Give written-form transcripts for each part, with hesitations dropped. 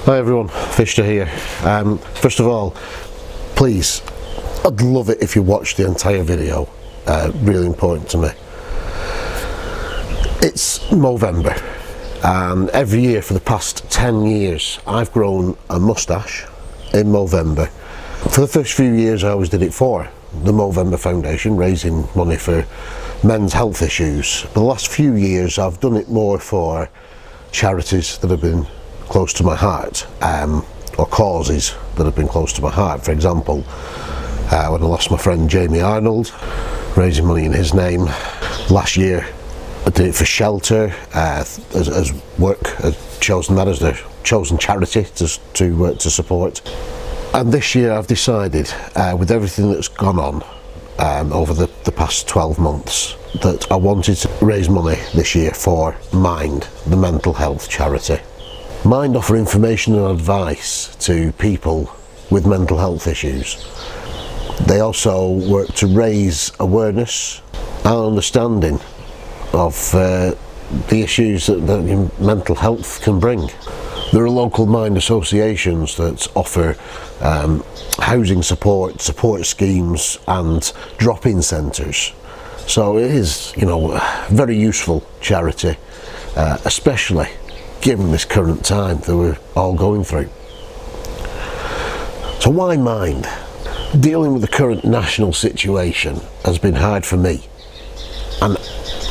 Hi everyone, Fisher here. First of all, please, I'd love it if you watched the entire video. Really important to me. It's Movember, and every year for the past 10 years I've grown a moustache in Movember. For the first few years I always did it for the Movember Foundation, raising money for men's health issues. But the last few years I've done it more for charities that have been close to my heart, or causes that have been close to my heart. For example, when I lost my friend Jamie Arnold, raising money in his name. Last year I did it for Shelter, as work, has chosen that as their chosen charity to support. And this year I've decided, with everything that's gone on over the past 12 months, that I wanted to raise money this year for Mind, the mental health charity. Mind offer information and advice to people with mental health issues. They also work to raise awareness and understanding of the issues that mental health can bring. There are local Mind associations that offer housing support schemes and drop-in centres. So it is, a very useful charity, especially given this current time that we're all going through. So why Mind? Dealing with the current national situation has been hard for me, and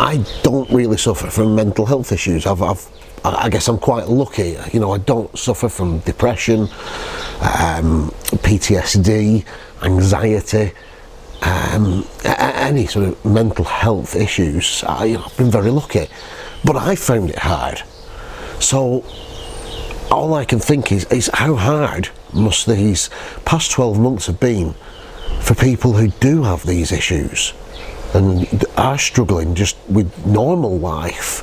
I don't really suffer from mental health issues. I guess I'm quite lucky. I don't suffer from depression, PTSD, anxiety, any sort of mental health issues. I've been very lucky, but I found it hard. So all I can think is how hard must these past 12 months have been for people who do have these issues and are struggling just with normal life.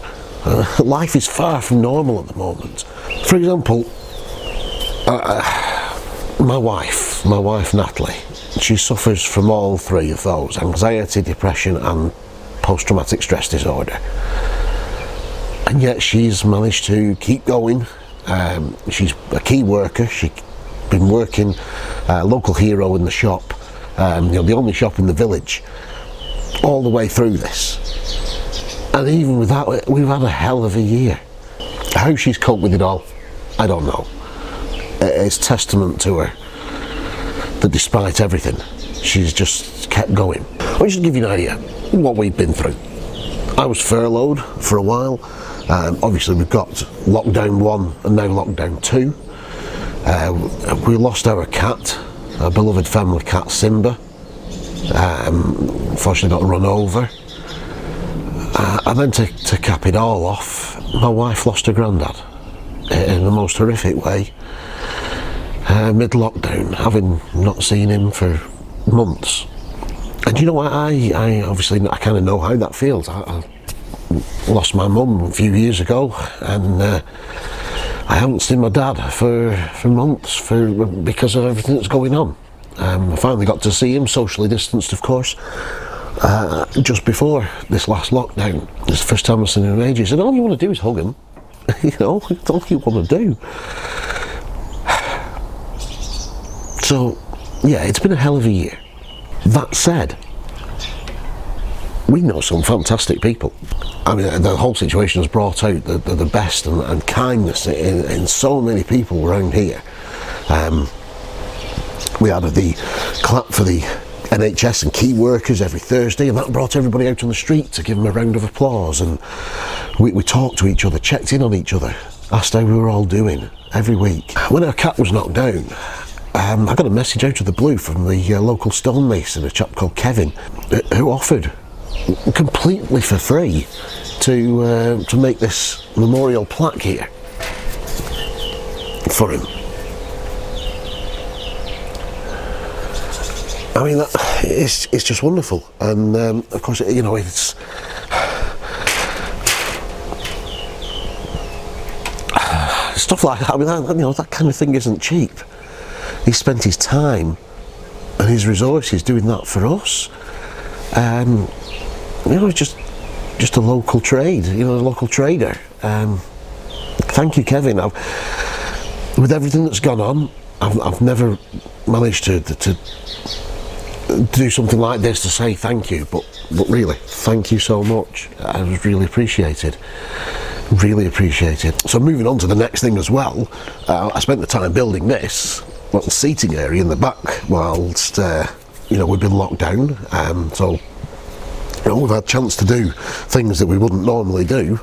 Life is far from normal at the moment. For example, my wife Natalie, she suffers from all three of those: anxiety, depression and post-traumatic stress disorder. And yet she's managed to keep going. She's a key worker. She's been working local hero in the shop, the only shop in the village, all the way through this. And even with that, we've had a hell of a year. How she's coped with it all, I don't know. It's testament to her that despite everything, she's just kept going. I'll just give you an idea what we've been through. I was furloughed for a while. Obviously we've got lockdown 1 and now lockdown 2. We lost our cat, our beloved family cat Simba. Unfortunately got run over. And then to cap it all off, my wife lost her granddad in the most horrific way, mid-lockdown, having not seen him for months. And you know what, I obviously I kind of know how that feels. I lost my mum a few years ago, and I haven't seen my dad for months because of everything that's going on. I finally got to see him, socially distanced of course, just before this last lockdown. It's the first time I've seen him in ages, and all you want to do is hug him. It's all you want to do. So yeah, it's been a hell of a year. That said, we know some fantastic people. I mean, the whole situation has brought out the best and kindness in so many people around here. We had the clap for the NHS and key workers every Thursday, and that brought everybody out on the street to give them a round of applause. And we talked to each other, checked in on each other, asked how we were all doing every week. When our cat was knocked down, I got a message out of the blue from the local stonemason, a chap called Kevin, who offered completely for free to make this memorial plaque here for him. I mean, it's just wonderful, and of course, it's stuff like that. I mean, that kind of thing isn't cheap. He spent his time and his resources doing that for us. Just a local trade, a local trader. Thank you, Kevin. with everything that's gone on, I've never managed to do something like this to say thank you, but really, thank you so much. I was really appreciated. Really appreciated. So moving on to the next thing as well, I spent the time building this little seating area in the back whilst we've been locked down. So we've had a chance to do things that we wouldn't normally do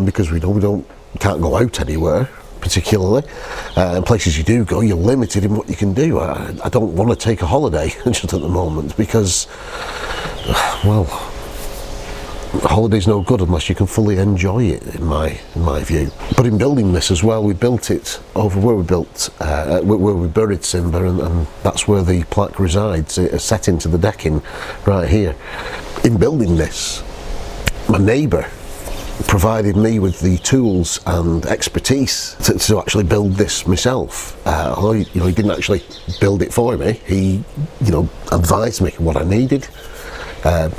because we can't go out anywhere particularly. And places you do go, you're limited in what you can do. I don't want to take a holiday just at the moment because, well, a holiday's no good unless you can fully enjoy it, in my view. But in building this as well, we built it over where we buried Simba, and that's where the plaque resides. It's set into the decking right here. In building this, my neighbour provided me with the tools and expertise to actually build this myself. He didn't actually build it for me. He, advised me what I needed.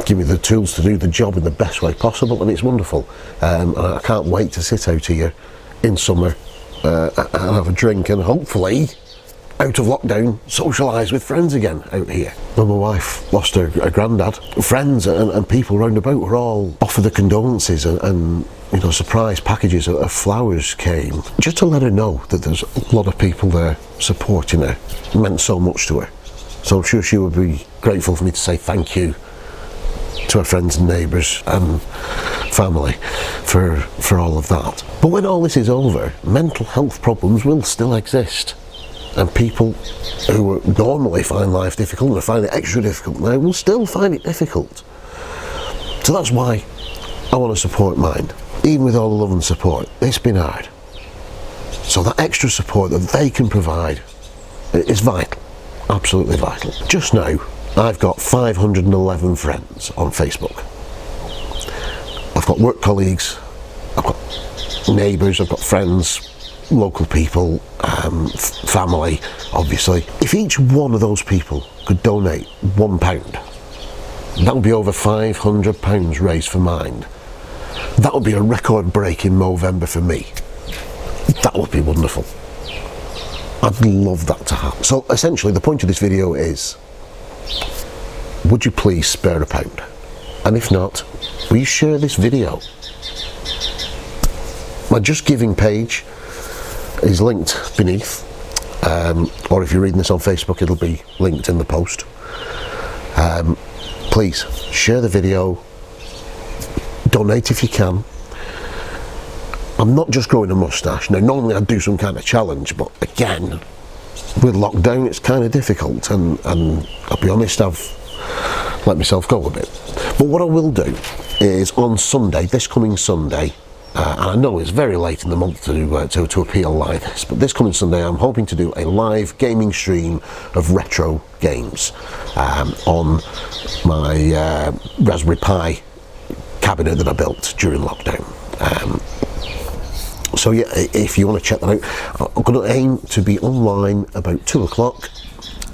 Give me the tools to do the job in the best way possible, and it's wonderful. And I can't wait to sit out here in summer and have a drink, and hopefully, out of lockdown, socialise with friends again out here. When my wife lost her granddad, friends and people round about were all offered the condolences, and surprise packages of flowers came just to let her know that there's a lot of people there supporting her. It meant so much to her. So I'm sure she would be grateful for me to say thank you to her friends and neighbours and family for all of that. But when all this is over, mental health problems will still exist. And people who normally find life difficult and find it extra difficult now will still find it difficult. So that's why I want to support mine. Even with all the love and support, it's been hard. So that extra support that they can provide is vital, absolutely vital. Just now, I've got 511 friends on Facebook. I've got work colleagues, I've got neighbours, I've got friends, local people, family, obviously. If each one of those people could donate £1, that would be over £500 raised for mine. That would be a record-breaking Movember for me. That would be wonderful. I'd love that to happen. So essentially the point of this video is, would you please spare £1? And if not, will you share this video? My Just Giving page is linked beneath, or if you're reading this on Facebook, it'll be linked in the post. Please share the video, donate if you can. I'm not just growing a moustache. Now normally I'd do some kind of challenge, but again, with lockdown it's kind of difficult, and I'll be honest, I've let myself go a bit. But what I will do is on Sunday, this coming Sunday, and I know it's very late in the month to appeal like this, but this coming Sunday I'm hoping to do a live gaming stream of retro games on my Raspberry Pi cabinet that I built during lockdown. So yeah, if you want to check that out, I'm going to aim to be online about 2 o'clock,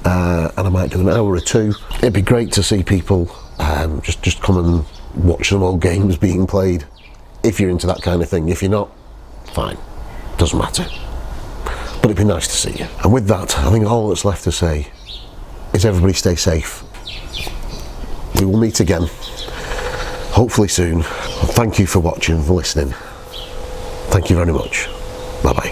and I might do an hour or two. It'd be great to see people just come and watch some old games being played. If you're into that kind of thing. If you're not, fine, doesn't matter. But it'd be nice to see you. And with that, I think all that's left to say is everybody stay safe. We will meet again, hopefully soon. Thank you for watching and for listening. Thank you very much. Bye bye.